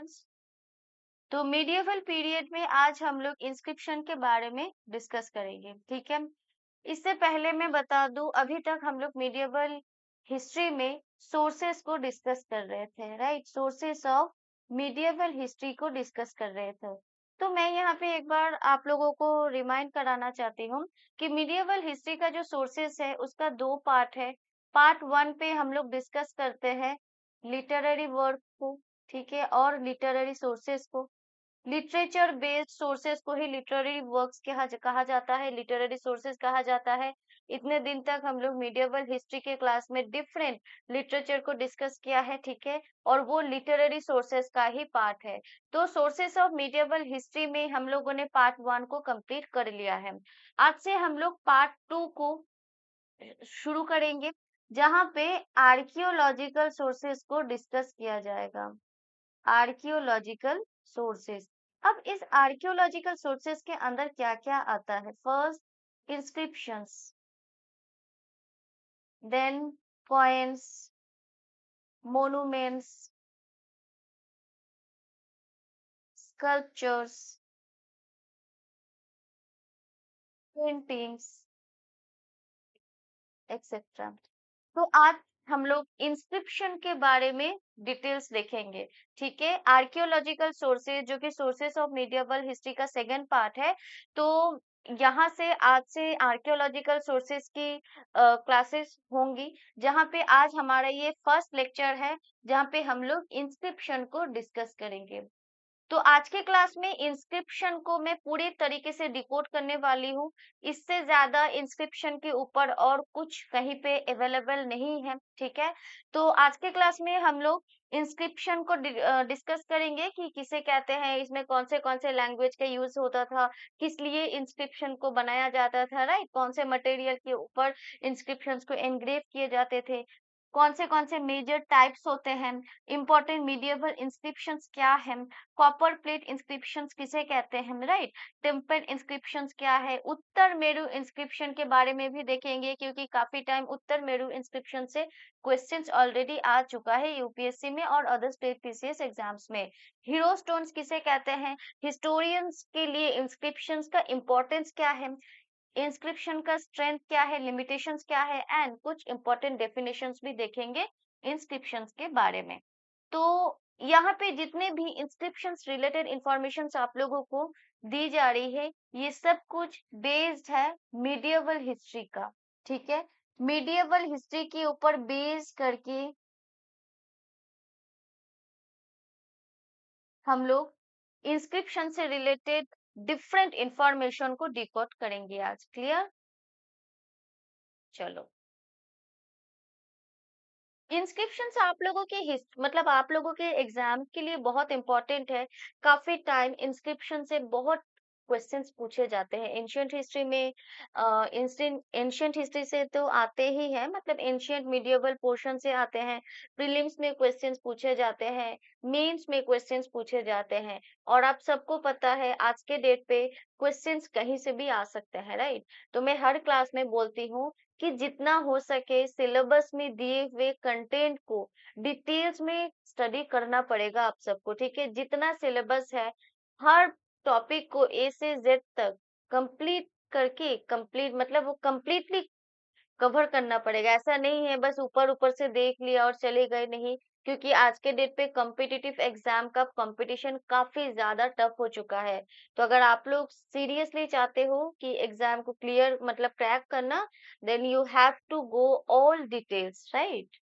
Students. तो medieval period में आज हम लोग इंस्क्रिप्शन के बारे में डिस्कस करेंगे, ठीक है। इससे पहले मैं बता दूं, अभी तक हम लोग मीडिएवल हिस्ट्री में सोर्सेस को डिस्कस कर रहे थे, right. Sources of medieval history को डिस्कस कर रहे थे। तो मैं यहाँ पे एक बार आप लोगों को रिमाइंड कराना चाहती हूँ कि मीडिएवल हिस्ट्री का जो सोर्सेस है उसका दो पार्ट है। पार्ट 1 पे हम लोग डिस्कस करते हैं लिटरेरी वर्क को, ठीक है, और लिटरेरी सोर्सेस को। लिटरेचर बेस्ड सोर्सेस को ही लिटरेरी वर्क्स कहा जाता है, लिटरेरी सोर्सेस कहा जाता है। इतने दिन तक हम लोग मीडिएवल हिस्ट्री के क्लास में डिफरेंट लिटरेचर को डिस्कस किया है, ठीक है, और वो लिटरेरी सोर्सेस का ही पार्ट है। तो सोर्सेस ऑफ मीडिएवल हिस्ट्री में हम लोगों ने पार्ट 1 को कंप्लीट कर लिया है। आज से हम लोग पार्ट 2 को शुरू करेंगे, जहाँ पे आर्कियोलॉजिकल सोर्सेस को डिस्कस किया जाएगा। Archaeological sources. अब इस आर्कियोलॉजिकल सोर्सेस के अंदर क्या क्या आता है? First, inscriptions, then coins, monuments, sculptures, paintings, etcetera. तो आज हम लोग इंस्क्रिप्शन के बारे में डिटेल्स देखेंगे, ठीक है। आर्कियोलॉजिकल सोर्सेज जो कि सोर्सेस ऑफ मीडिएवल हिस्ट्री का सेकंड पार्ट है। तो यहाँ से आज से आर्कियोलॉजिकल सोर्सेज की क्लासेस होंगी, जहाँ पे आज हमारा ये फर्स्ट लेक्चर है, जहाँ पे हम लोग इंस्क्रिप्शन को डिस्कस करेंगे। तो आज के क्लास में इंस्क्रिप्शन को मैं पूरे तरीके से डिकोड करने वाली हूँ। इससे ज्यादा इंस्क्रिप्शन के ऊपर और कुछ कहीं पे अवेलेबल नहीं है, ठीक है। तो आज के क्लास में हम लोग इंस्क्रिप्शन को डिस्कस करेंगे कि किसे कहते हैं, इसमें कौन से लैंग्वेज का यूज होता था, किस लिए इंस्क्रिप्शन को बनाया जाता था, राइट, कौन से मटेरियल के ऊपर इंस्क्रिप्शन को एनग्रेव किए जाते थे, कौन से मेजर टाइप्स होते हैं, इंपॉर्टेंट मीडिएवल इंस्क्रिप्शंस क्या है, कॉपर प्लेट इंस्क्रिप्शंस किसे कहते हैं, राइट, टेम्पल इंस्क्रिप्शंस क्या है, उत्तर मेरु इंस्क्रिप्शन के बारे में भी देखेंगे, क्योंकि काफी टाइम उत्तर मेरु इंस्क्रिप्शन से क्वेश्चंस ऑलरेडी आ चुका है यूपीएससी में और अदर स्टेट पीसीएस एग्जाम्स में। हीरो स्टोन्स किसे कहते हैं, हिस्टोरियंस के लिए इंस्क्रिप्शंस का इंपॉर्टेंस क्या है, इंस्क्रिप्शन का स्ट्रेंथ क्या है, लिमिटेशंस क्या है, एंड कुछ इंपॉर्टेंट डेफिनेशंस भी देखेंगे इंस्क्रिप्शंस के बारे में। तो यहाँ पे जितने भी इंस्क्रिप्शंस रिलेटेड इंफॉर्मेशन आप लोगों को दी जा रही है, ये सब कुछ बेस्ड है मीडिएवल हिस्ट्री का, ठीक है। मीडिएवल हिस्ट्री के ऊपर बेस करके हम लोग इंस्क्रिप्शन से रिलेटेड डिफरेंट इंफॉर्मेशन को डिकोड करेंगे आज। क्लियर? चलो, इंस्क्रिप्शंस आप लोगों के मतलब आप लोगों के एग्जाम के लिए बहुत इंपॉर्टेंट है। काफी टाइम इंस्क्रिप्शन से बहुत क्वेश्चंस पूछे जाते हैं एंशियंट हिस्ट्री में। एंशियंट हिस्ट्री से तो आते ही हैं, मतलब एंशियंट मीडिएवल पोर्शन से आते हैं, प्रीलिम्स में क्वेश्चंस पूछे जाते हैं, मेंस में क्वेश्चंस पूछे जाते हैं। और आप सबको पता है आज के डेट पे क्वेश्चंस कहीं से भी आ सकते हैं, राइट। तो मैं हर क्लास में बोलती हूँ कि जितना हो सके सिलेबस में दिए हुए कंटेंट को डिटेल्स में स्टडी करना पड़ेगा आप सबको, ठीक है। जितना सिलेबस है हर टॉपिक को ए से जेड तक कंप्लीट करके, कंप्लीट मतलब वो कंप्लीटली कवर करना पड़ेगा। ऐसा नहीं है बस ऊपर ऊपर से देख लिया और चले गए, नहीं। क्योंकि आज के डेट पे कॉम्पिटिटिव एग्जाम का कंपटीशन काफी ज्यादा टफ हो चुका है। तो अगर आप लोग सीरियसली चाहते हो कि एग्जाम को क्लियर मतलब क्रैक करना, then you have to go all details, right.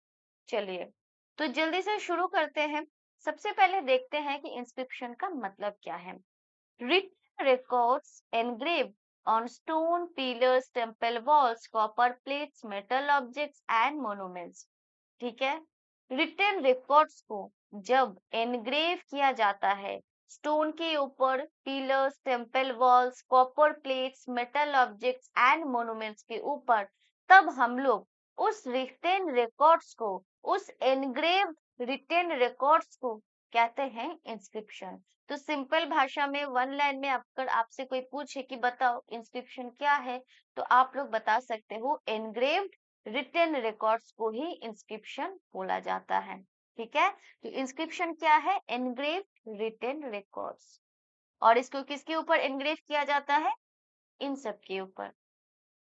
चलिए, तो जल्दी से शुरू करते हैं। सबसे पहले देखते हैं कि इंस्क्रिप्शन का मतलब क्या है। Written records engraved on stone pillars, temple walls, copper plates, metal objects and monuments. ठीक है। रिटन रिकॉर्ड्स को जब एनग्रेव किया जाता है स्टोन के ऊपर, pillars, temple walls, copper plates, metal objects and monuments के ऊपर, तब हम लोग उस रिटन रिकॉर्ड्स को, उस एनग्रेव रिटन रिकॉर्ड्स को कहते हैं इंस्क्रिप्शन। तो सिंपल भाषा में वन लाइन में अगर आपसे कोई पूछे कि बताओ इंस्क्रिप्शन क्या है, तो आप लोग बता सकते हो एनग्रेव्ड रिटन रिकॉर्ड्स को ही इंस्क्रिप्शन बोला जाता है। ठीक है। तो इंस्क्रिप्शन क्या है? Engraved written records. और इसको किसके ऊपर एनग्रेव किया जाता है? इन सब के ऊपर।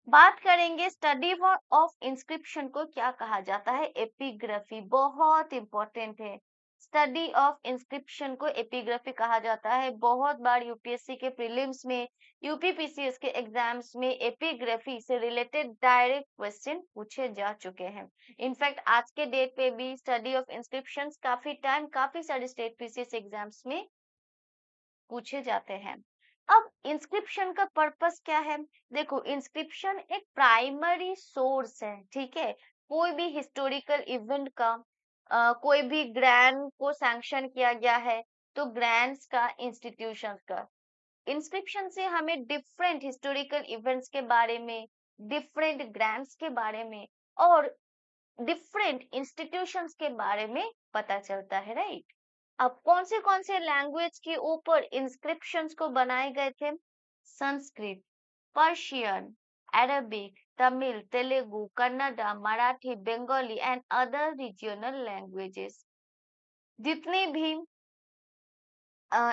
बात करेंगे स्टडी ऑफ इंस्क्रिप्शन को क्या कहा जाता है? एपिग्राफी। बहुत इंपॉर्टेंट है। स्टडी ऑफ इंस्क्रिप्शन को एपिग्राफी कहा जाता है। बहुत बार यूपीएससी के प्रीलिम्स में, यूपीपीसीएस के एग्जाम्स में एपिग्राफी से रिलेटेड डायरेक्ट क्वेश्चन पूछे जा चुके हैं। इनफैक्ट आज के डेट पे भी स्टडी ऑफ इंस्क्रिप्शन काफी सारे स्टेट पीसीएस एग्जाम्स में पूछे जाते हैं। अब इंस्क्रिप्शन का पर्पस क्या है? देखो, इंस्क्रिप्शन एक प्राइमरी सोर्स है, ठीक है। कोई भी हिस्टोरिकल इवेंट का कोई भी ग्रांट को सैंक्शन किया गया है, तो ग्रांट्स का, इंस्टीट्यूशन का, इंस्क्रिप्शन से हमें डिफरेंट हिस्टोरिकल इवेंट्स के बारे में, डिफरेंट ग्रांट्स के बारे में और डिफरेंट इंस्टीट्यूशंस के बारे में पता चलता है, राइट। अब कौन से लैंग्वेज के ऊपर इंस्क्रिप्शंस को बनाए गए थे? Sanskrit, Persian, Arabic, Tamil, Telugu, Kannada, Marathi, Bengali and other regional languages. जितने भी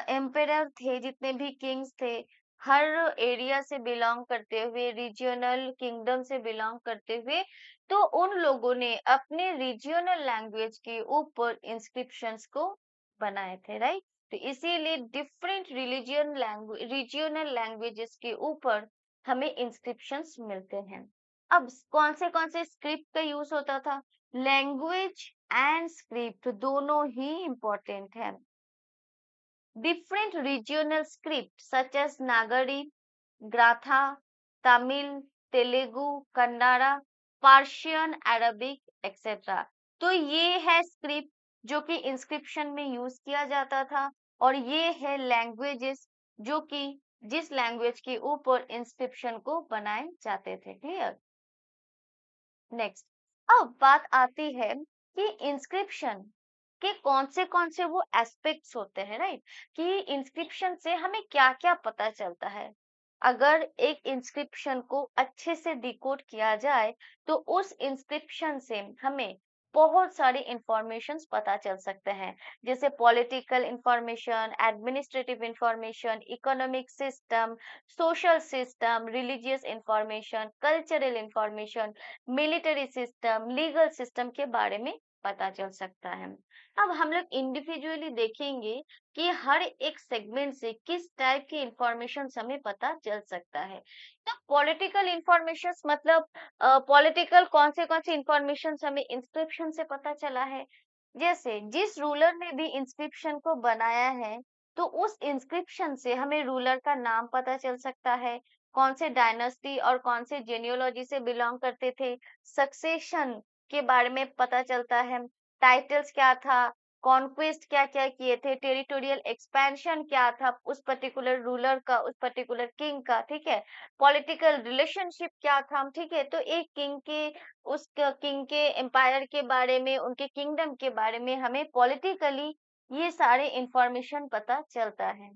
एम्परर थे, जितने भी किंग्स थे, हर एरिया से बिलोंग करते हुए, रीजियनल किंगडम से बिलोंग करते हुए, तो उन लोगों ने अपने रीजियनल लैंग्वेज के ऊपर इंस्क्रिप्शंस को बनाए थे, राइट। तो इसीलिए डिफरेंट रीजियनल लैंग्वेजेस के ऊपर हमें इंस्क्रिप्शंस मिलते हैं। अब कौन से स्क्रिप्ट का यूज होता था? लैंग्वेज एंड स्क्रिप्ट दोनों ही इंपॉर्टेंट है। Different regional scripts such as Nagari, Gratha, Tamil, Telugu, Kannada, Persian, Arabic, etc. तो ये है स्क्रिप्ट जो कि इंस्क्रिप्शन में यूज किया जाता था, और ये है लैंग्वेजेस जो कि जिस लैंग्वेज के ऊपर इंस्क्रिप्शन को बनाए जाते थे। क्लियर? नेक्स्ट, अब बात आती है कि इंस्क्रिप्शन के कौन से वो एस्पेक्ट्स होते हैं, राइट। कि इंस्क्रिप्शन से हमें क्या क्या पता चलता है। अगर एक इंस्क्रिप्शन को अच्छे से डिकोड किया जाए, तो उस इंस्क्रिप्शन से हमें बहुत सारी इंफॉर्मेशंस पता चल सकते हैं, जैसे political information, administrative information, economic system, social system, religious information, cultural information, military system, legal system के बारे में पता चल सकता है। अब हम लोग इंडिविजुअली देखेंगे कि हर एक सेगमेंट से किस टाइप की इंफॉर्मेशन हमें पता चल सकता है। तो पॉलिटिकल इंफॉर्मेशन मतलब पॉलिटिकल कौन से इंफॉर्मेशन हमें इंस्क्रिप्शन से पता चला है। जैसे जिस रूलर ने भी इंस्क्रिप्शन को बनाया है, तो उस इंस्क्रिप्शन से हमें रूलर का नाम पता चल सकता है, कौन से डायनेस्टी और कौन से जेनियोलॉजी से बिलोंग करते थे, सक्सेशन के बारे में पता चलता है, टाइटल्स क्या था, कॉन्क्वेस्ट क्या क्या किए थे, टेरिटोरियल एक्सपेंशन क्या था उस पर्टिकुलर रूलर का, उस पर्टिकुलर किंग का, ठीक है, पॉलिटिकल रिलेशनशिप क्या था, ठीक है। तो एक किंग के, उस किंग के एम्पायर के बारे में, उनके किंगडम के बारे में हमें पॉलिटिकली ये सारे इंफॉर्मेशन पता चलता है।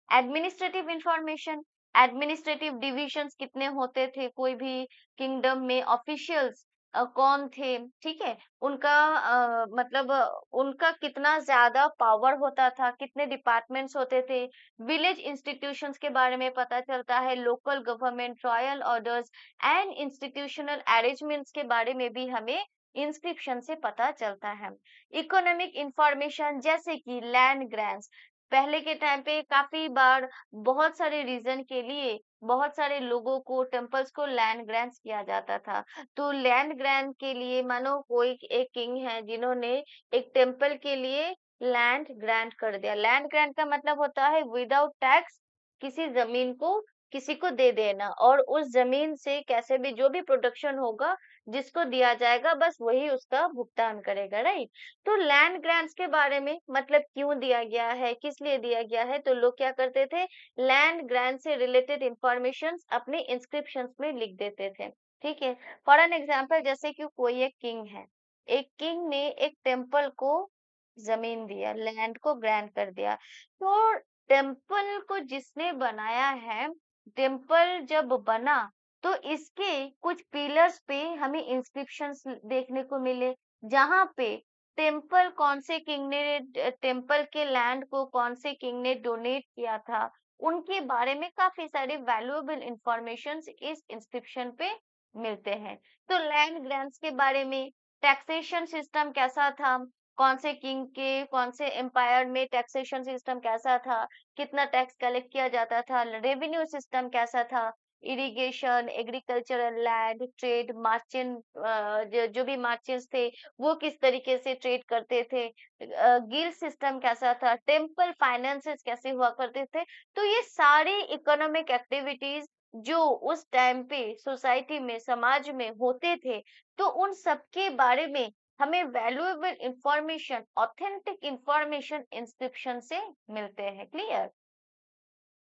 एडमिनिस्ट्रेटिव इंफॉर्मेशन, एडमिनिस्ट्रेटिव डिविजन्स कितने होते थे कोई भी किंगडम में, ऑफिशियल्स कौन थे, ठीक है, उनका मतलब उनका कितना ज्यादा पावर होता था, कितने डिपार्टमेंट्स होते थे, विलेज इंस्टीट्यूशंस के बारे में पता चलता है, local government, royal orders and institutional arrangements के बारे में भी हमें इंस्क्रिप्शन से पता चलता है। इकोनॉमिक इंफॉर्मेशन जैसे कि लैंड ग्रांट्स, पहले के टाइम पे काफी बार बहुत सारे रीजन के लिए बहुत सारे लोगों को, टेम्पल्स को लैंड ग्रांट्स किया जाता था। तो लैंड ग्रांट के लिए मानो कोई एक किंग है जिन्होंने एक टेम्पल के लिए लैंड ग्रांट कर दिया। लैंड ग्रांट का मतलब होता है विदाउट टैक्स किसी जमीन को किसी को दे देना, और उस जमीन से कैसे भी जो भी प्रोडक्शन होगा जिसको दिया जाएगा बस वही उसका भुगतान करेगा, राइट। तो लैंड ग्रांट्स के बारे में मतलब क्यों दिया गया है, किस लिए दिया गया है, तो लोग क्या करते थे, लैंड ग्रांट से रिलेटेड इंफॉर्मेशन अपने इंस्क्रिप्शंस में लिख देते थे, ठीक है। फॉर एन एग्जांपल, जैसे कि कोई एक किंग है, एक किंग ने एक टेम्पल को जमीन दिया, लैंड को ग्रांट कर दिया। तो टेम्पल को जिसने बनाया है, टेम्पल जब बना, तो इसके कुछ पिलर्स पे हमें इंस्क्रिप्शंस देखने को मिले, जहां पे टेम्पल के लैंड को कौन से किंग ने डोनेट किया था, उनके बारे में काफी सारे वैल्यूएबल इंफॉर्मेशन इस इंस्क्रिप्शन पे मिलते हैं। तो लैंड ग्रांट्स के बारे में, टैक्सेशन सिस्टम कैसा था, कौन से किंग के कौन से एम्पायर में टैक्सेशन सिस्टम कैसा था, कितना टैक्स कलेक्ट किया जाता था, रेवेन्यू सिस्टम कैसा था, irrigation, agricultural, land, trade, merchant, जो भी मर्चेंट्स थे वो किस तरीके से ट्रेड करते थे, गिल्ड सिस्टम कैसा था, टेम्पल फाइनेंसेस कैसे हुआ करते थे। तो ये सारी इकोनॉमिक एक्टिविटीज जो उस टाइम पे सोसाइटी में, समाज में होते थे, तो उन सब के बारे में हमें valuable information, authentic information inscription से मिलते हैं। क्लियर?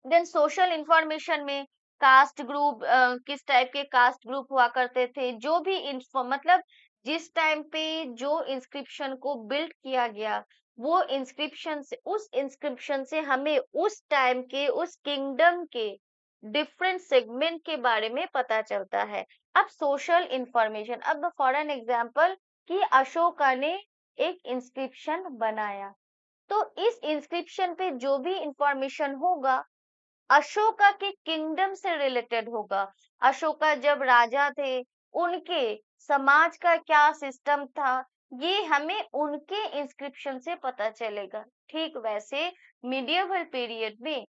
देन सोशल इंफॉर्मेशन में कास्ट ग्रुप, किस टाइप के कास्ट ग्रुप हुआ करते थे, जो भी मतलब जिस टाइम पे जो इंस्क्रिप्शन को बिल्ड किया गया, वो इंस्क्रिप्शन से, उस इंस्क्रिप्शन से हमें उस टाइम के, उस किंगडम के डिफरेंट सेगमेंट के बारे में पता चलता है। अब सोशल इंफॉर्मेशन, अब फॉर एन एग्जांपल कि अशोका ने एक इंस्क्रिप्शन बनाया, तो इस इंस्क्रिप्शन पे जो भी इंफॉर्मेशन होगा अशोका के किंगडम से रिलेटेड होगा। अशोका जब राजा थे, उनके समाज का क्या सिस्टम था, ये हमें उनके इंस्क्रिप्शन से पता चलेगा। ठीक वैसे मिडियवल पीरियड में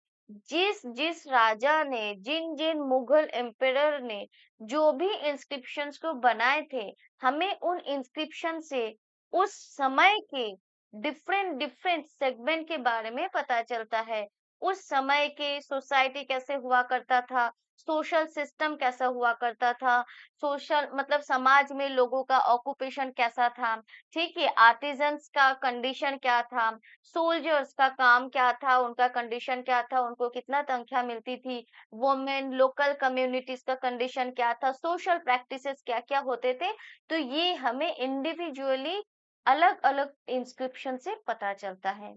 जिस जिस राजा ने, जिन जिन मुगल एम्परर ने जो भी इंस्क्रिप्शंस को बनाए थे, हमें उन इंस्क्रिप्शन से उस समय के डिफरेंट डिफरेंट सेगमेंट के बारे में पता चलता है। उस समय के सोसाइटी कैसे हुआ करता था, सोशल सिस्टम कैसा हुआ करता था, सोशल मतलब समाज में लोगों का ऑक्यूपेशन कैसा था, ठीक है, आर्टिजन्स का कंडीशन क्या था, सोल्जर्स का काम क्या था, उनका कंडीशन क्या था, उनको कितना तनख्वाह मिलती थी, वुमेन, लोकल कम्युनिटीज का कंडीशन क्या था, सोशल प्रैक्टिसेस क्या क्या होते थे। तो ये हमें इंडिविजुअली अलग अलग इंस्क्रिप्शन से पता चलता है।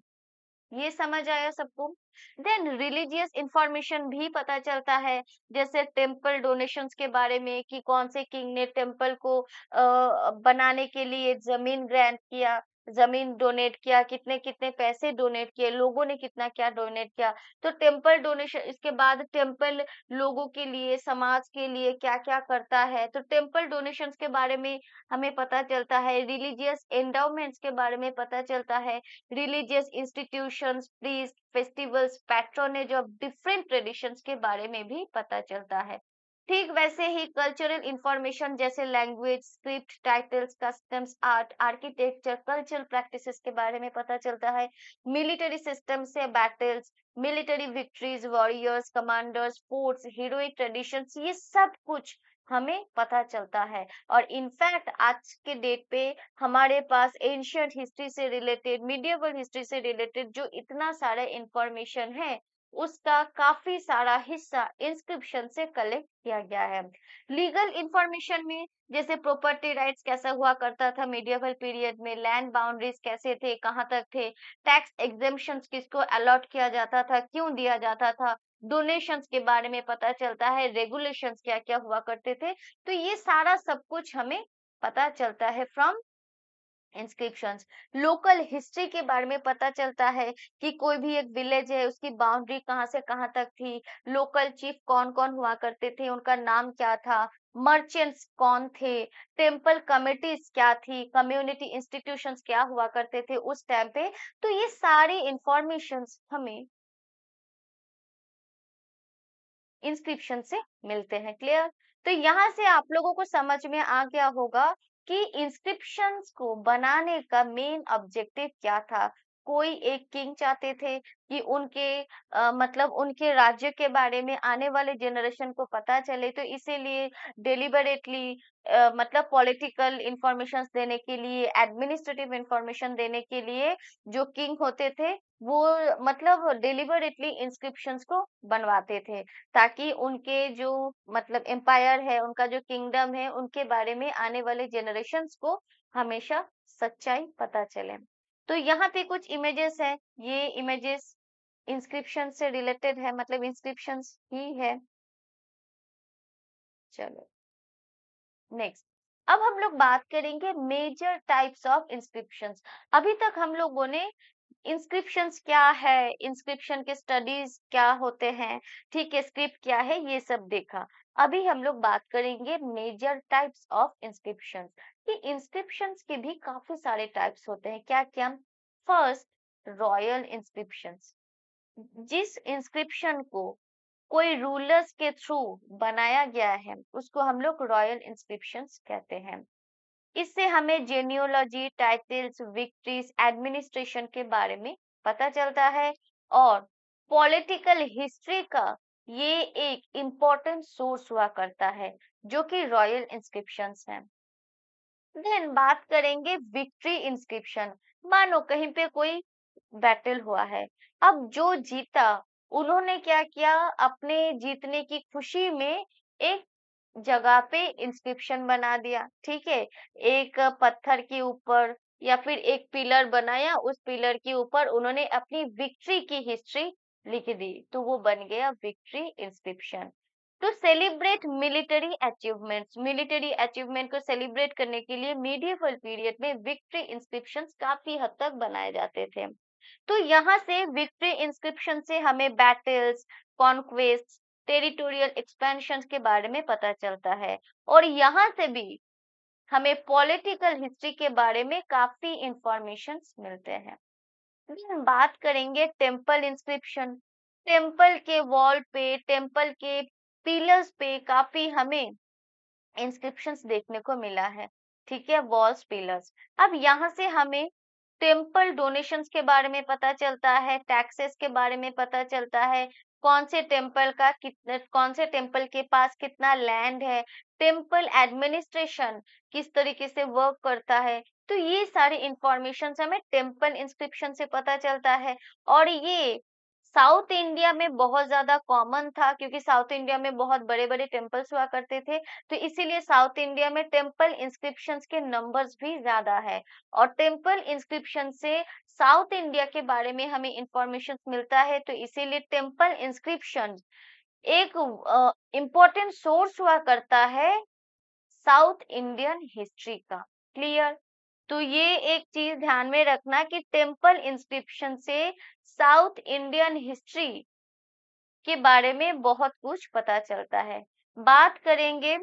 ये समझ आया सबको? देन रिलीजियस इंफॉर्मेशन भी पता चलता है, जैसे टेम्पल डोनेशंस के बारे में कि कौन से किंग ने टेम्पल को बनाने के लिए जमीन ग्रांट किया, जमीन डोनेट किया, कितने कितने पैसे डोनेट किए, लोगों ने कितना क्या डोनेट किया। तो टेम्पल डोनेशन, इसके बाद टेम्पल लोगों के लिए, समाज के लिए क्या क्या करता है, तो टेम्पल डोनेशंस के बारे में हमें पता चलता है। रिलीजियस एंडाउमेंट्स के बारे में पता चलता है, religious institutions, priest, festivals, patronage of different traditions के बारे में भी पता चलता है। ठीक वैसे ही कल्चरल इंफॉर्मेशन जैसे language, script, titles, customs, art, architecture, cultural practices के बारे में पता चलता है। मिलिट्री सिस्टम से battles, military victories, warriors, commanders, forts, heroic traditions, ये सब कुछ हमें पता चलता है। और इनफैक्ट आज के डेट पे हमारे पास एंशियंट हिस्ट्री से रिलेटेड, मिडियवल हिस्ट्री से रिलेटेड जो इतना सारा इंफॉर्मेशन है, उसका काफी सारा हिस्सा इंस्क्रिप्शन से कलेक्ट किया गया है। लीगल इंफॉर्मेशन में जैसे प्रॉपर्टी राइट्स कैसा हुआ करता था मिडियवल पीरियड में, लैंड बाउंड्रीज कैसे थे, कहाँ तक थे, टैक्स एग्जेम्पशंस किसको अलॉट किया जाता था, क्यों दिया जाता था, डोनेशंस के बारे में पता चलता है, रेगुलेशंस क्या क्या हुआ करते थे। तो ये सारा सब कुछ हमें पता चलता है फ्रॉम इंस्क्रिप्शंस। लोकल हिस्ट्री के बारे में पता चलता है कि कोई भी एक विलेज है, उसकी बाउंड्री कहाँ से कहाँ तक थी, लोकल चीफ कौन कौन हुआ करते थे, उनका नाम क्या था, मर्चेंट्स कौन थे, टेम्पल कमिटीज क्या थी, कम्युनिटी इंस्टीट्यूशंस क्या हुआ करते थे उस टाइम पे। तो ये सारी इंफॉर्मेशंस हमें इंस्क्रिप्शन से मिलते हैं। क्लियर? तो यहाँ से आप लोगों को समझ में आ गया होगा कि इंस्क्रिप्शंस को बनाने का मेन ऑब्जेक्टिव क्या था। कोई एक किंग चाहते थे कि उनके मतलब उनके राज्य के बारे में आने वाले जनरेशन को पता चले, तो इसीलिए डेलिबरेटली मतलब पॉलिटिकल इंफॉर्मेशन देने के लिए, एडमिनिस्ट्रेटिव इंफॉर्मेशन देने के लिए जो किंग होते थे, वो मतलब डेलिबरेटली इंस्क्रिप्शंस को बनवाते थे, ताकि उनके जो मतलब एम्पायर है, उनका जो किंगडम है, उनके बारे में आने वाले जनरेशन्स को हमेशा सच्चाई पता चले। तो यहाँ पे कुछ इमेजेस है, ये इमेजेस इंस्क्रिप्शन से रिलेटेड है, मतलब इंस्क्रिप्शंस ही है। चलो नेक्स्ट। अब हम लोग बात करेंगे मेजर टाइप्स ऑफ इंस्क्रिप्शंस। अभी तक हम लोगों ने इंस्क्रिप्शंस क्या है, इंस्क्रिप्शन के स्टडीज क्या होते हैं, ठीक है, स्क्रिप्ट क्या है, ये सब देखा। अभी हम लोग बात करेंगे मेजर टाइप्स ऑफ इंस्क्रिप्शंस कि इंस्क्रिप्शंस के भी काफी सारे टाइप्स होते हैं। क्या क्या? First, royal inscriptions. जिस इंस्क्रिप्शन को कोई रूलर्स के थ्रू बनाया गया है उसको हम लोग रॉयल इंस्क्रिप्शंस कहते हैं। इससे हमें जेनियोलॉजी, टाइटल्स, विक्ट्रीज, एडमिनिस्ट्रेशन के बारे में पता चलता है और पॉलिटिकल हिस्ट्री का ये एक इम्पोर्टेंट सोर्स हुआ करता है, जो कि रॉयल इंस्क्रिप्शंस हैं। देन बात करेंगे विक्ट्री इंस्क्रिप्शन। मानो कहीं पे कोई बैटल हुआ है, अब जो जीता उन्होंने क्या किया, अपने जीतने की खुशी में एक जगह पे इंस्क्रिप्शन बना दिया, ठीक है, एक पत्थर के ऊपर या फिर एक पिलर बनाया, उस पिलर के ऊपर उन्होंने अपनी विक्ट्री की हिस्ट्री लिख दी, तो वो बन गया victory inscription. To celebrate military achievement को सेलिब्रेट करने के लिए मीडिएवल पीरियड में विक्ट्री इंस्क्रिप्शंस काफी हद तक बनाए जाते थे। तो यहाँ से विक्ट्री इंस्क्रिप्शन से हमें बैटल्स, कॉन्क्वेस्ट, टेरिटोरियल एक्सपेंशन के बारे में पता चलता है और यहाँ से भी हमें पॉलिटिकल हिस्ट्री के बारे में काफी इंफॉर्मेशन मिलते हैं। अभी हम बात करेंगे टेम्पल इंस्क्रिप्शन। टेम्पल के वॉल पे, टेम्पल के पिलर्स पे काफी हमें इंस्क्रिप्शंस देखने को मिला है, ठीक है, वॉल्स, पिलर्स। अब यहाँ से हमें टेम्पल डोनेशंस के बारे में पता चलता है, टैक्सेस के बारे में पता चलता है, कौन से टेम्पल के पास कितना लैंड है, टेम्पल एडमिनिस्ट्रेशन किस तरीके से वर्क करता है। तो ये सारी इंफॉर्मेशन हमें टेम्पल इंस्क्रिप्शन से पता चलता है और ये साउथ इंडिया में बहुत ज्यादा कॉमन था क्योंकि साउथ इंडिया में बहुत बड़े बड़े टेम्पल्स हुआ करते थे, तो इसीलिए साउथ इंडिया में टेम्पल इंस्क्रिप्शंस के नंबर्स भी ज्यादा है और टेम्पल इंस्क्रिप्शन से साउथ इंडिया के बारे में हमें इंफॉर्मेशन मिलता है, तो इसीलिए टेम्पल इंस्क्रिप्शन एक इम्पोर्टेंट सोर्स हुआ करता है साउथ इंडियन हिस्ट्री का। क्लियर? तो ये एक चीज ध्यान में रखना कि टेम्पल इंस्क्रिप्शन से साउथ इंडियन हिस्ट्री के बारे में बहुत कुछ पता चलता है। बात करेंगे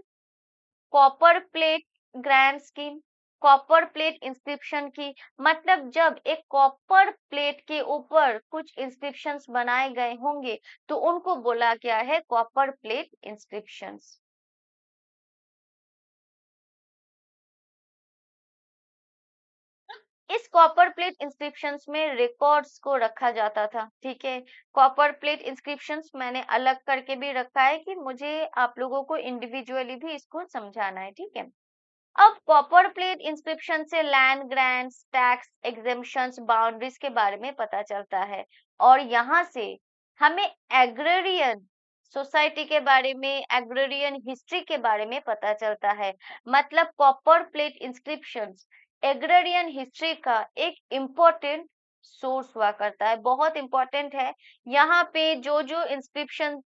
copper plate grand scheme, copper plate inscription की। मतलब जब एक कॉपर प्लेट के ऊपर कुछ इंस्क्रिप्शंस बनाए गए होंगे तो उनको बोला गया है कॉपर प्लेट इंस्क्रिप्शंस। इस कॉपर प्लेट इंस्क्रिप्शंस में रिकॉर्ड्स को रखा जाता था, ठीक है। कॉपर प्लेट इंस्क्रिप्शंस मैंने अलग करके भी रखा है कि मुझे आप लोगों को इंडिविजुअली भी इसको समझाना है, ठीक है। अब कॉपर प्लेट इंस्क्रिप्शन से land grants, tax exemptions, boundaries के बारे में पता चलता है और यहाँ से हमें एग्रेरियन सोसाइटी के बारे में, एग्रेरियन हिस्ट्री के बारे में पता चलता है। मतलब copper plate inscriptions agrarian history का एक इम्पोर्टेंट सोर्स हुआ करता है, बहुत इंपॉर्टेंट है। यहाँ पे जो जो इंस्क्रिप्शन,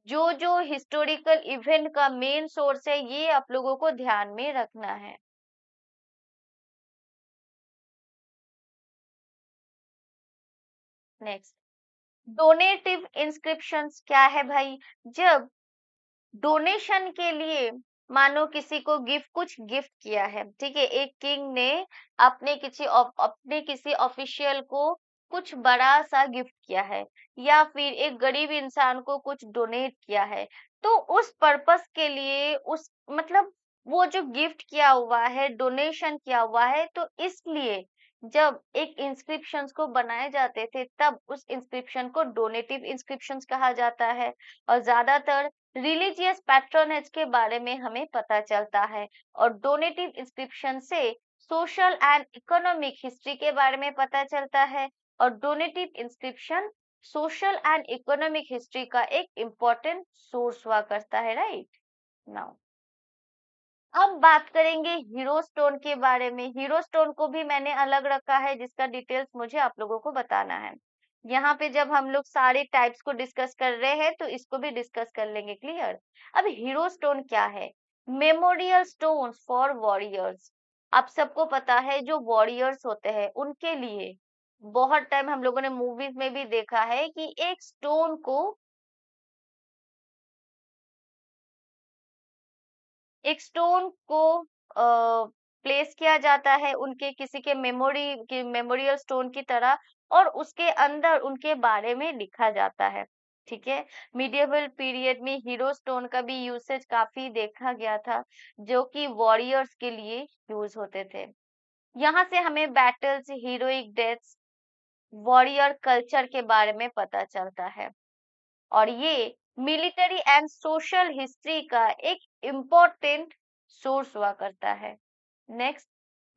जो जो हिस्टोरिकल इवेंट का मेन सोर्स है, ये आप लोगों को ध्यान में रखना है। नेक्स्ट, डोनेटिव इंस्क्रिप्शंस क्या है भाई? जब डोनेशन के लिए मानो किसी को गिफ्ट, कुछ गिफ्ट किया है, ठीक है, एक किंग ने अपने किसी ऑफिशियल को कुछ बड़ा सा गिफ्ट किया है या फिर एक गरीब इंसान को कुछ डोनेट किया है, तो उस पर्पस के लिए उस मतलब वो जो गिफ्ट किया हुआ है, डोनेशन किया हुआ है, तो इसलिए जब एक इंस्क्रिप्शंस को बनाए जाते थे तब उस इंस्क्रिप्शन को डोनेटिव इंस्क्रिप्शंस कहा जाता है और ज्यादातर रिलीजियस पैट्रोनेज के बारे में हमें पता चलता है और डोनेटिव इंस्क्रिप्शन से सोशल एंड इकोनॉमिक हिस्ट्री के बारे में पता चलता है और donative inscription social and economic history का एक इम्पोर्टेंट सोर्स हुआ करता है, राइट। नाउ अब बात करेंगे हीरो स्टोन के बारे में। हीरो स्टोन को भी मैंने अलग रखा है जिसका डिटेल्स मुझे आप लोगों को बताना है। यहाँ पे जब हम लोग सारे टाइप्स को डिस्कस कर रहे हैं तो इसको भी डिस्कस कर लेंगे। क्लियर? अब हीरो स्टोन क्या है? Memorial stones for warriors. आप सबको पता है जो वॉरियर्स होते हैं उनके लिए बहुत टाइम हम लोगों ने मूवीज में भी देखा है कि एक स्टोन को प्लेस किया जाता है उनके किसी के मेमोरियल स्टोन की तरह, और उसके अंदर उनके बारे में लिखा जाता है। ठीक है। मिडिएवल पीरियड में हीरो स्टोन का भी यूसेज काफी देखा गया था, जो कि वॉरियर्स के लिए यूज होते थे। यहाँ से हमें battles, heroic deaths, warrior culture के बारे में पता चलता है, और ये मिलिट्री एंड सोशल हिस्ट्री का एक इम्पोर्टेंट सोर्स हुआ करता है। Next,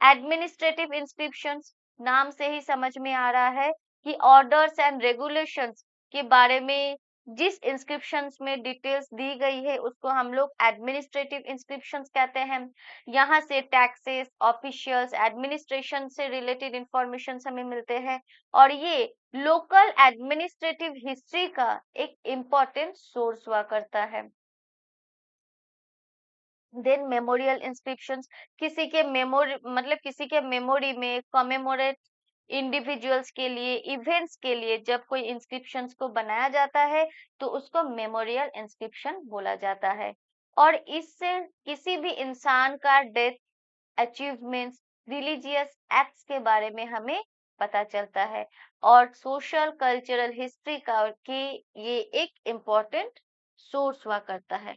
administrative inscriptions. नाम से ही समझ में आ रहा है कि ऑर्डर्स एंड रेगुलेशंस के बारे में जिस इंस्क्रिप्शंस में डिटेल्स दी गई है उसको हम लोग एडमिनिस्ट्रेटिव इंस्क्रिप्शंस कहते हैं। यहाँ से टैक्सेस, ऑफिशियल्स, एडमिनिस्ट्रेशन से रिलेटेड इंफॉर्मेशन हमें मिलते हैं, और ये लोकल एडमिनिस्ट्रेटिव हिस्ट्री का एक इम्पोर्टेंट सोर्स हुआ करता है। देन मेमोरियल इंस्क्रिप्शंस, किसी के मेमोरी में कमेमोरेट इंडिविजुअल्स के लिए, इवेंट्स के लिए जब कोई इंस्क्रिप्शंस को बनाया जाता है तो उसको मेमोरियल इंस्क्रिप्शन बोला जाता है। और इससे किसी भी इंसान का डेथ, अचीवमेंट्स, रिलीजियस एक्ट्स के बारे में हमें पता चलता है, और सोशल कल्चरल हिस्ट्री का की ये एक इम्पोर्टेंट सोर्स हुआ करता है।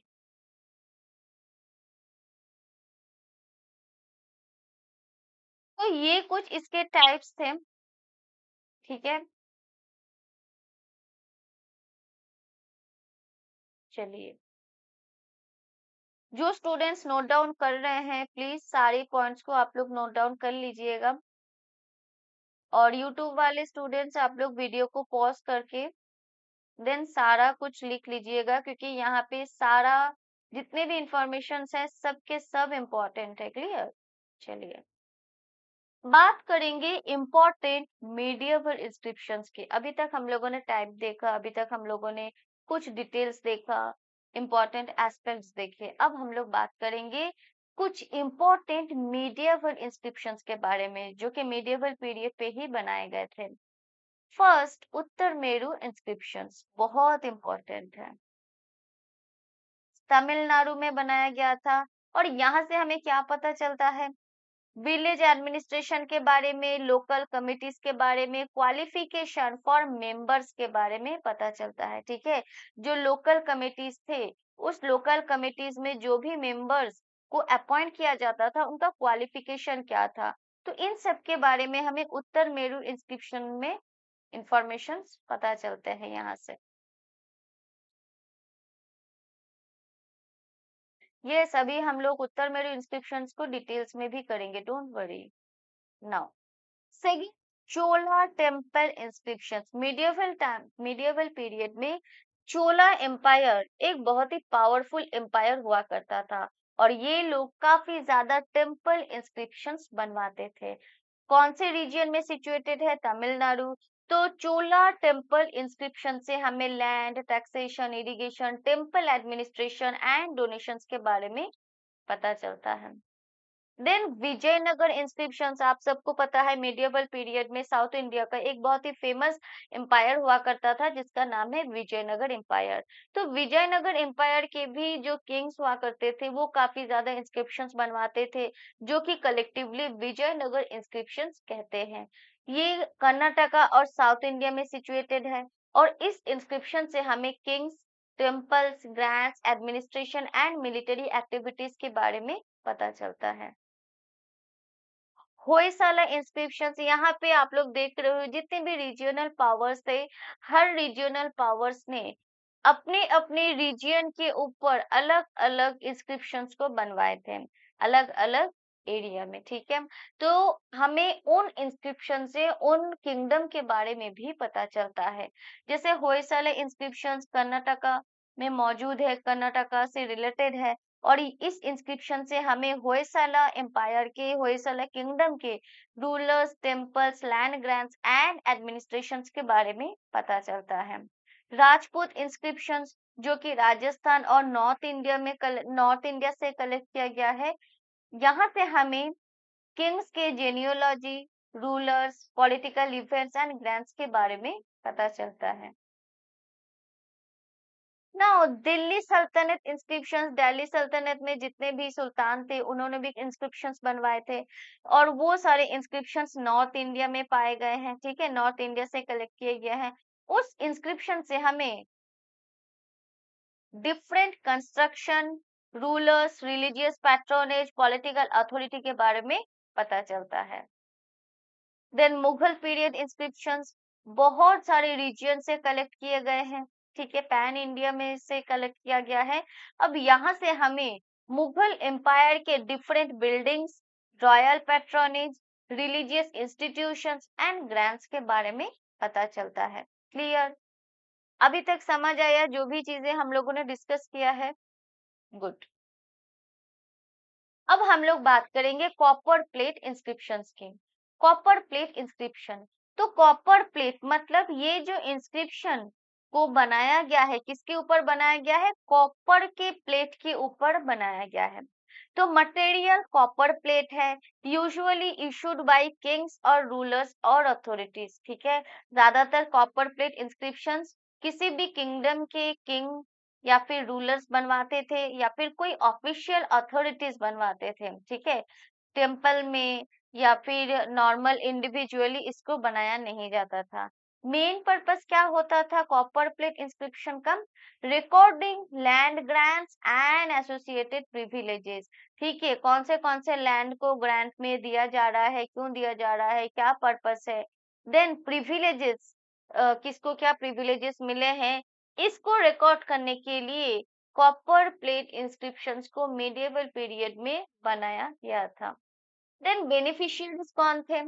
तो ये कुछ इसके टाइप्स थे। ठीक है, चलिए, जो स्टूडेंट्स नोट डाउन कर रहे हैं प्लीज सारे पॉइंट्स को आप लोग नोट डाउन कर लीजिएगा, और यूट्यूब वाले स्टूडेंट्स आप लोग वीडियो को पॉज करके देन सारा कुछ लिख लीजिएगा, क्योंकि यहाँ पे सारा जितने भी इंफॉर्मेशन है सबके सब इम्पोर्टेंट है। क्लियर। चलिए, बात करेंगे इम्पोर्टेंट मीडिएवल इंस्क्रिप्शंस की। अभी तक हम लोगों ने टाइप देखा, अभी तक हम लोगों ने कुछ डिटेल्स देखा, इम्पोर्टेंट एस्पेक्ट्स देखे। अब हम लोग बात करेंगे कुछ इम्पोर्टेंट मीडिएवल इंस्क्रिप्शंस के बारे में, जो कि मीडिएवल पीरियड पे ही बनाए गए थे। फर्स्ट, उत्तर मेरू इंस्क्रिप्शंस बहुत इम्पोर्टेंट है, तमिलनाडु में बनाया गया था। और यहाँ से हमें क्या पता चलता है? विलेज एडमिनिस्ट्रेशन के बारे में, लोकल कमिटीज के बारे में, क्वालिफिकेशन फॉर मेंबर्स के बारे में पता चलता है। ठीक है, जो लोकल कमिटीज थे, उस लोकल कमिटीज में जो भी मेंबर्स को अपॉइंट किया जाता था उनका क्वालिफिकेशन क्या था, तो इन सब के बारे में हमें उत्तर मेरू इंस्क्रिप्शन में इंफॉर्मेशन पता चलते हैं यहाँ से। ये सभी हम लोग उत्तर मेरू इंस्क्रिप्शंस को डिटेल्स में भी करेंगे, don't worry. Now, second, Chola temple inscriptions. Medieval period में चोला एम्पायर एक बहुत ही पावरफुल एम्पायर हुआ करता था, और ये लोग काफी ज्यादा टेम्पल इंस्क्रिप्शंस बनवाते थे। कौन से रीजन में सिचुएटेड है? तमिलनाडु। तो चोला टेम्पल इंस्क्रिप्शन से हमें land, taxation, irrigation, temple administration and donations के बारे में पता चलता है। देन विजयनगर इंस्क्रिप्शंस, आप सबको पता है मीडिएवल पीरियड में साउथ इंडिया का एक बहुत ही फेमस एम्पायर हुआ करता था जिसका नाम है विजयनगर एम्पायर। तो विजयनगर एम्पायर के भी जो किंग्स हुआ करते थे वो काफी ज्यादा इंस्क्रिप्शंस बनवाते थे, जो कि कलेक्टिवली विजयनगर इंस्क्रिप्शंस कहते हैं। ये कर्नाटका और साउथ इंडिया में सिचुएटेड है, और इस इंस्क्रिप्शन से हमें Kings, temples, grants, administration and military activities के बारे में पता चलता है। होयसाला इंस्क्रिप्शन, यहाँ पे आप लोग देख रहे हो जितने भी रीजियनल पावर्स थे, हर रीजियनल पावर्स ने अपने अपने रीजियन के ऊपर अलग अलग इंस्क्रिप्शंस को बनवाए थे, अलग अलग एरिया में। ठीक है, तो हमें उन इंस्क्रिप्शन से उन किंगडम के बारे में भी पता चलता है। जैसे होयसाला इंस्क्रिप्शंस कर्नाटका में मौजूद है, कर्नाटका से रिलेटेड है, और इस इंस्क्रिप्शन से हमें होयसाला एम्पायर के, होयसाला किंगडम के rulers, temples, land grants and administrations के बारे में पता चलता है। राजपूत इंस्क्रिप्शंस जो कि राजस्थान और नॉर्थ इंडिया से कलेक्ट किया गया है। यहाँ से हमें किंग्स के genealogy, rulers, political events and grants के बारे में पता चलता है। नाउ दिल्ली सल्तनत इंस्क्रिप्शंस, दिल्ली सल्तनत में जितने भी सुल्तान थे उन्होंने भी इंस्क्रिप्शंस बनवाए थे और वो सारे इंस्क्रिप्शंस नॉर्थ इंडिया में पाए गए हैं, ठीक है, नॉर्थ इंडिया से कलेक्ट किए गए हैं। उस इंस्क्रिप्शन से हमें different construction, rulers, religious patronage, political authority के बारे में पता चलता है। देन मुगल पीरियड इंस्क्रिप्शंस बहुत सारे रीजन से कलेक्ट किए गए हैं, ठीक है, पैन इंडिया में से कलेक्ट किया गया है। अब यहाँ से हमें मुगल एम्पायर के different buildings, royal patronage, religious institutions and grants के बारे में पता चलता है। क्लियर? अभी तक समझ आया जो भी चीजें हम लोगों ने डिस्कस किया है? गुड। अब हम लोग बात करेंगे कॉपर प्लेट इंस्क्रिप्शंस की। कॉपर प्लेट इंस्क्रिप्शन, तो कॉपर प्लेट मतलब ये जो इंस्क्रिप्शन को बनाया गया है, किसके ऊपर बनाया गया है? कॉपर के प्लेट के ऊपर बनाया गया है। तो मटेरियल कॉपर प्लेट है, यूजुअली इशूड बाय किंग्स और रूलर्स और अथॉरिटीज, ठीक है। ज्यादातर कॉपर प्लेट इंस्क्रिप्शंस किसी भी किंगडम के किंग या फिर रूलर्स बनवाते थे या फिर कोई ऑफिशियल अथॉरिटीज बनवाते थे, ठीक है। टेम्पल में या फिर नॉर्मल इंडिविजुअली इसको बनाया नहीं जाता था। मेन पर्पस क्या होता था कॉपर प्लेट इंस्क्रिप्शन का? Recording land grants and associated privileges, ठीक है, कौन से लैंड को ग्रांट में दिया जा रहा है, क्यों दिया जा रहा है, क्या पर्पस है। देन प्रिविलेजेस, किसको क्या प्रिविलेजेस मिले हैं, इसको रिकॉर्ड करने के लिए कॉपर प्लेट इंस्क्रिप्शंस को मिडिएवल पीरियड में बनाया गया था। देन बेनिफिशियरीज कौन थे?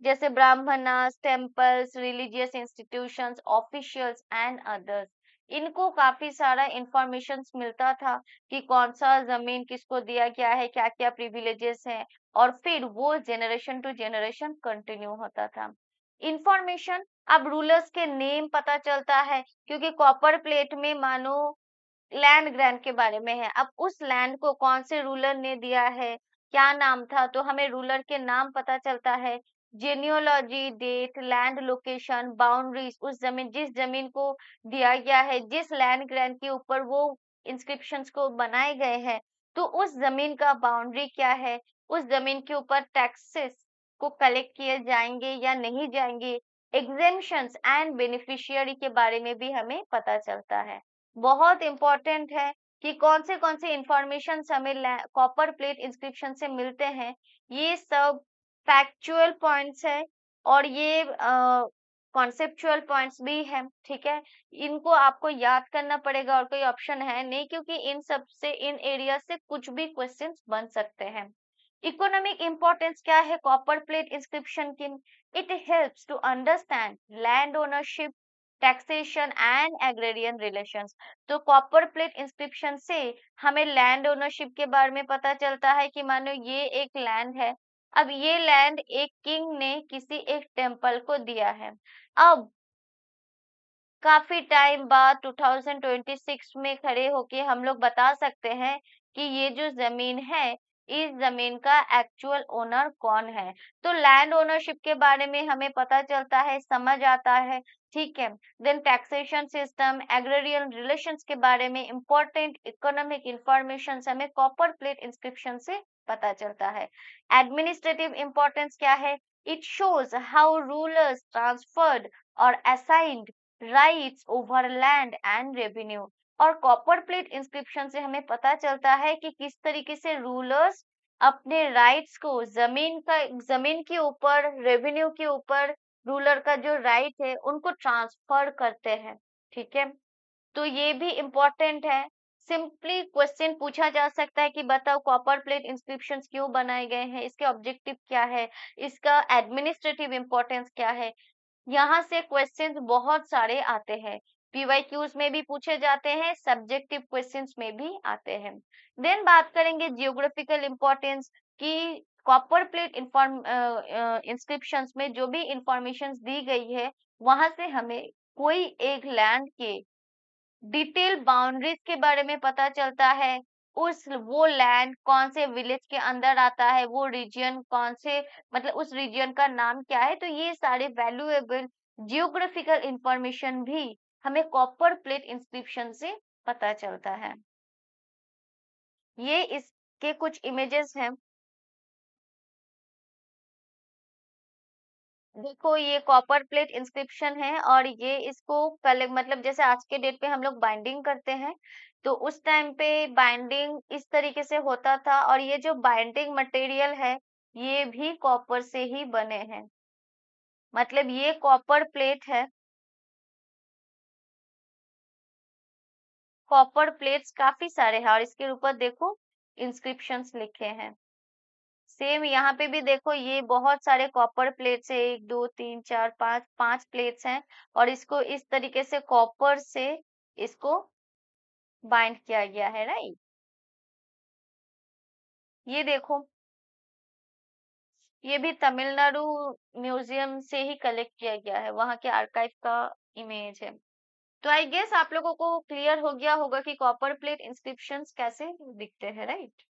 जैसे Brahmanas, temples, religious institutions, officials and others. इनको काफी सारा इंफॉर्मेशन मिलता था कि कौन सा जमीन किसको दिया गया है, क्या क्या प्रिविलेजेस हैं, और फिर वो जनरेशन टू जनरेशन कंटिन्यू होता था। इंफॉर्मेशन, अब रूलर्स के नेम पता चलता है क्योंकि कॉपर प्लेट में मानो लैंड ग्रांट के बारे में है। अब उस लैंड को कौन से रूलर ने दिया है, क्या नाम था, तो हमें रूलर के नाम पता चलता है। जेनियोलॉजी, डेट, लैंड लोकेशन, बाउंड्रीज, उस जमीन, जिस जमीन को दिया गया है, जिस लैंड ग्रांट के ऊपर वो इंस्क्रिप्शंस को बनाए गए हैं, तो उस जमीन का बाउंड्री क्या है, उस जमीन के ऊपर टैक्सेस को कलेक्ट किए जाएंगे या नहीं जाएंगे, एग्जेम्पशंस एंड बेनिफिशियरी के बारे में भी हमें पता चलता है। बहुत इंपॉर्टेंट है कि कौन से इंफॉर्मेशन हमें कॉपर प्लेट इंस्क्रिप्शन से मिलते हैं। ये सब फैक्चुअल पॉइंट्स है और ये कॉन्सेप्चुअल पॉइंट्स भी है, ठीक है। इनको आपको याद करना पड़ेगा और कोई ऑप्शन है नहीं, क्योंकि इन सब से, इन एरिया से कुछ भी क्वेश्चंस बन सकते हैं। इकोनॉमिक इंपॉर्टेंस क्या है कॉपर प्लेट इंस्क्रिप्शन की? It helps to understand land ownership, taxation and agrarian relations. तो कॉपर प्लेट इंस्क्रिप्शन से हमें लैंड ओनरशिप के बारे में पता चलता है कि मानो ये एक लैंड है, अब ये लैंड एक किंग ने किसी एक टेम्पल को दिया है। अब काफी टाइम बाद 2026 में खड़े होके हम लोग बता सकते हैं कि ये जो जमीन है, इस जमीन का एक्चुअल ओनर कौन है। तो लैंड ओनरशिप के बारे में हमें पता चलता है, समझ आता है, ठीक है। Then taxation system, agrarian relations के बारे में इंपॉर्टेंट इकोनॉमिक इंफॉर्मेशन हमें कॉपर प्लेट इंस्क्रिप्शन से पता चलता है। एडमिनिस्ट्रेटिव इंपॉर्टेंस क्या है? It shows how rulers transferred और assigned rights over land and revenue. और कॉपर प्लेट इंस्क्रिप्शन से हमें पता चलता है कि किस तरीके से रूलर्स अपने राइट्स को जमीन के ऊपर, रेवेन्यू के ऊपर, रूलर का जो राइट है उनको ट्रांसफर करते हैं, ठीक है। तो ये भी इम्पोर्टेंट है। सिंपली क्वेश्चन पूछा जा सकता है कि बताओ कॉपर प्लेट इंस्क्रिप्शंस क्यों बनाए गए हैं, इसके ऑब्जेक्टिव क्या है, इसका एडमिनिस्ट्रेटिव इंपॉर्टेंस क्या है। यहाँ से क्वेश्चंस बहुत सारे आते हैं, पीवाईक्यूज में भी पूछे जाते हैं, सब्जेक्टिव क्वेश्चंस में भी आते हैं। देन बात करेंगे जियोग्राफिकल इंपॉर्टेंस की कॉपर प्लेट इंस्क्रिप्शंस में जो भी इंफॉर्मेशन दी गई है वहां से हमें कोई एक लैंड के डिटेल बाउंड्रीज के बारे में पता चलता है, उस वो लैंड कौन से विलेज के अंदर आता है, वो रीजन कौन से, मतलब उस रीजन का नाम क्या है। तो ये सारे वैल्यूएबल जियोग्राफिकल इंफॉर्मेशन भी हमें कॉपर प्लेट इंस्क्रिप्शन से पता चलता है। ये इसके कुछ इमेजेस हैं। देखो ये कॉपर प्लेट इंस्क्रिप्शन है, और ये इसको कलेक्ट, मतलब जैसे आज के डेट पे हम लोग बाइंडिंग करते हैं, तो उस टाइम पे बाइंडिंग इस तरीके से होता था, और ये जो बाइंडिंग मटेरियल है ये भी कॉपर से ही बने हैं। मतलब ये कॉपर प्लेट है। कॉपर प्लेट्स काफी सारे हैं, और इसके ऊपर देखो इंस्क्रिप्शंस लिखे हैं। सेम यहाँ पे भी देखो, ये बहुत सारे कॉपर प्लेट्स है, 1 2 3 4 5, 5 प्लेट्स हैं, और इसको इस तरीके से कॉपर से इसको बाइंड किया गया है, राइट। ये देखो, ये भी तमिलनाडु म्यूजियम से ही कलेक्ट किया गया है, वहां के आर्काइव का इमेज है। तो आई गेस आप लोगों को क्लियर हो गया होगा कि कॉपर प्लेट इंस्क्रिप्शंस कैसे दिखते हैं, राइट।